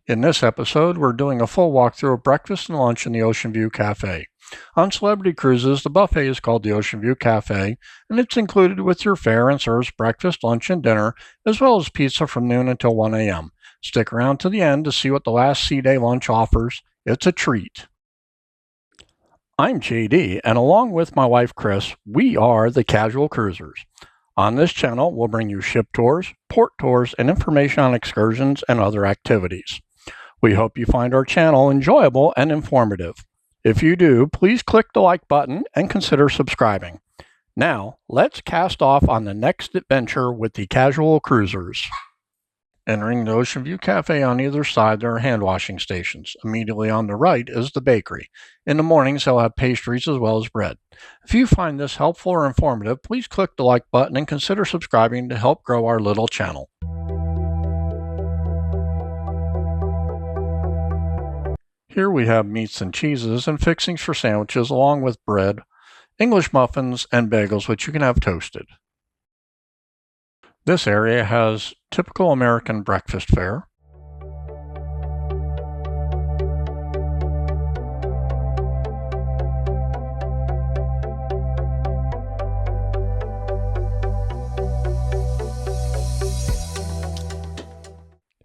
In this episode, we're doing a full walkthrough of breakfast and lunch in the Ocean View Cafe. On Celebrity Cruises, the buffet is called the Ocean View Cafe, and it's included with your fare and serves breakfast, lunch, and dinner, as well as pizza from noon until 1 a.m. Stick around to the end to see what the last sea day lunch offers. It's a treat. I'm JD, and along with my wife Chris, we are the Casual Cruisers. On this channel, we'll bring you ship tours, port tours, and information on excursions and other activities. We hope you find our channel enjoyable and informative. If you do, please click the like button and consider subscribing. Now, let's cast off on the next adventure with the Casual Cruisers. Entering the Ocean View Cafe, on either side there are hand washing stations. Immediately on the right is the bakery. In the mornings they'll have pastries as well as bread. If you find this helpful or informative, please click the like button and consider subscribing to help grow our little channel. Here we have meats and cheeses and fixings for sandwiches along with bread, English muffins, and bagels which you can have toasted. This area has typical American breakfast fare,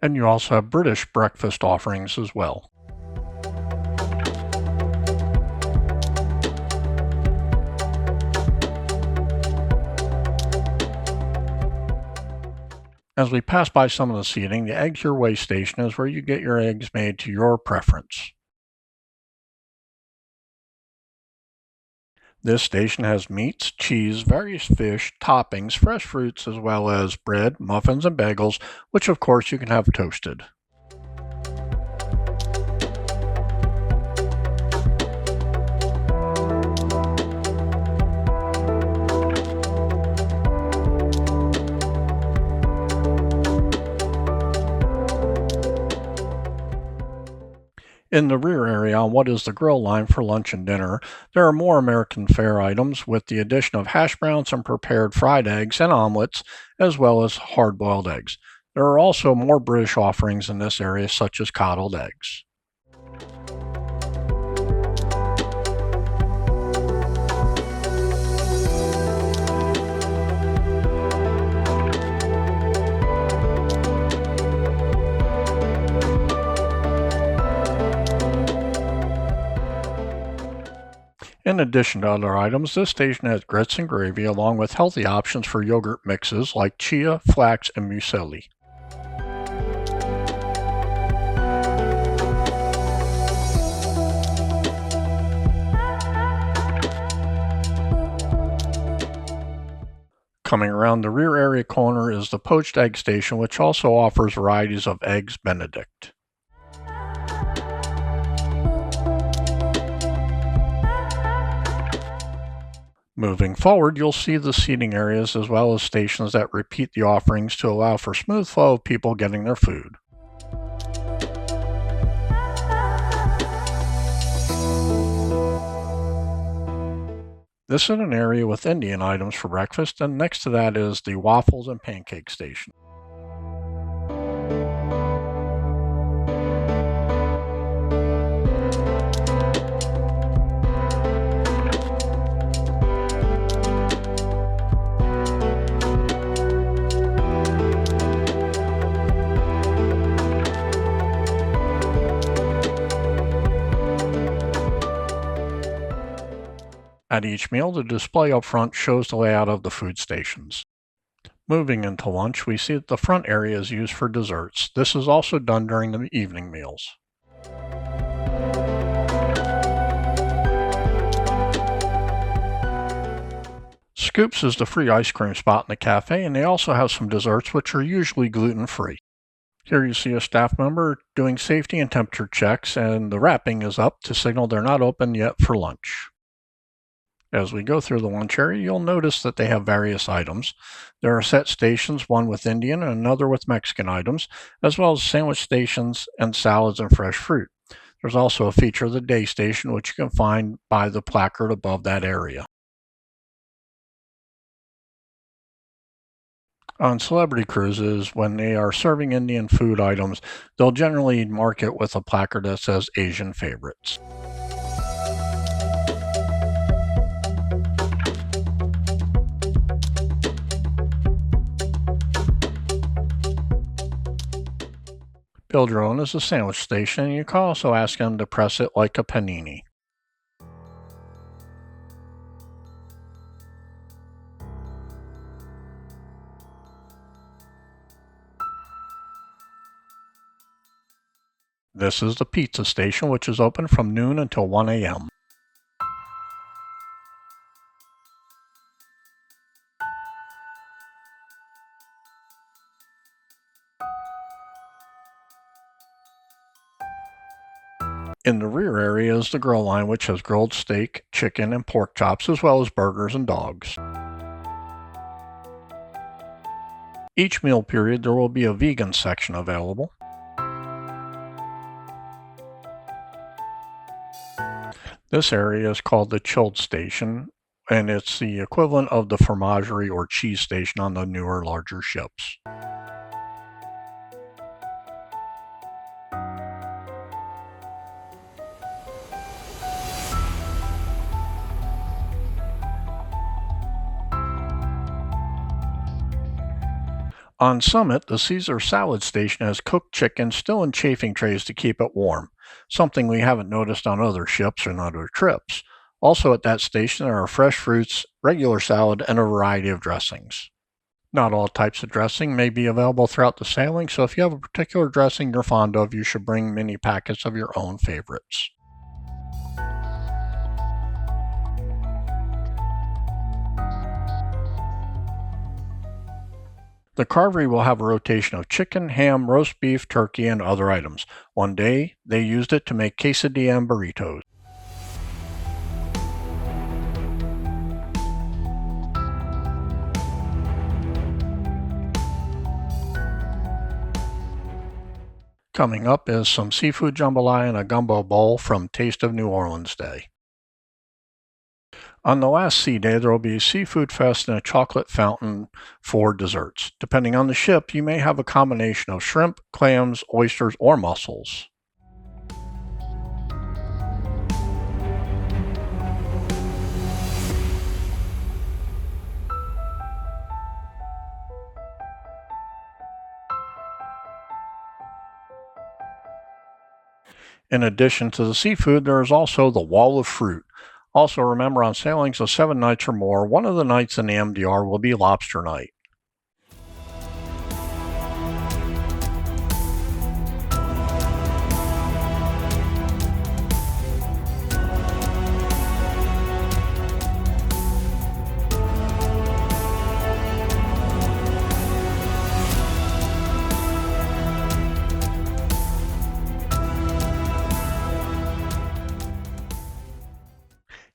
and you also have British breakfast offerings as well. As we pass by some of the seating, the Eggs Your Way station is where you get your eggs made to your preference. This station has meats, cheese, various fish, toppings, fresh fruits, as well as bread, muffins, and bagels, which of course you can have toasted. In the rear area on what is the grill line for lunch and dinner, there are more American fare items with the addition of hash browns and prepared fried eggs and omelets, as well as hard-boiled eggs. There are also more British offerings in this area, such as coddled eggs. In addition to other items, this station has grits and gravy along with healthy options for yogurt mixes like Chia, Flax, and museli. Coming around the rear area corner is the Poached egg station, which also offers varieties of eggs Benedict. Moving forward, you'll see the seating areas as well as stations that repeat the offerings to allow for smooth flow of people getting their food. This is an area with Indian items for breakfast, and next to that is the Waffles and Pancake station. At each meal, the display up front shows the layout of the food stations. Moving into lunch, we see that the front area is used for desserts. This is also done during the evening meals. Scoops is the free ice cream spot in the cafe, and they also have some desserts which are usually gluten-free. Here you see a staff member doing safety and temperature checks, and the wrapping is up to signal they're not open yet for lunch. As we go through the lunch area, you'll notice that they have various items. There are set stations, one with Indian and another with Mexican items, as well as sandwich stations and salads and fresh fruit. There's also a feature of the day station, which you can find by the placard above that area. On celebrity cruises, when they are serving Indian food items, they'll generally mark it with a placard that says Asian favorites. Build Your Own is a sandwich station, and you can also ask them to press it like a panini. This is the pizza station, which is open from noon until 1 a.m. In the rear area is the grill line, which has grilled steak, chicken, and pork chops, as well as burgers and dogs. Each meal period, there will be a vegan section available. This area is called the chilled station, and it's the equivalent of the fromagerie or cheese station on the newer, larger ships. On Summit, the Caesar salad station has cooked chicken still in chafing trays to keep it warm, something we haven't noticed on other ships or on other trips. Also at that station there are fresh fruits, regular salad, and a variety of dressings. Not all types of dressing may be available throughout the sailing, so if you have a particular dressing you're fond of, you should bring mini packets of your own favorites. The Carvery will have a rotation of chicken, ham, roast beef, turkey, and other items. One day, they used it to make quesadilla and burritos. Coming up is some seafood jambalaya and a gumbo bowl from Taste of New Orleans Day. On the last sea day, there will be a seafood fest and a chocolate fountain for desserts. Depending on the ship, you may have a combination of shrimp, clams, oysters, or mussels. In addition to the seafood, there is also the wall of fruit. Also, remember on sailings of 7 nights or more, one of the nights in the MDR will be lobster night.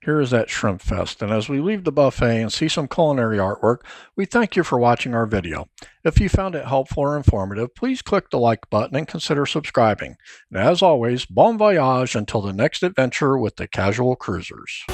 Here is that shrimp fest, and as we leave the buffet and see some culinary artwork, we thank you for watching our video. If you found it helpful or informative, please click the like button and consider subscribing. And as always, bon voyage until the next adventure with the Casual Cruisers.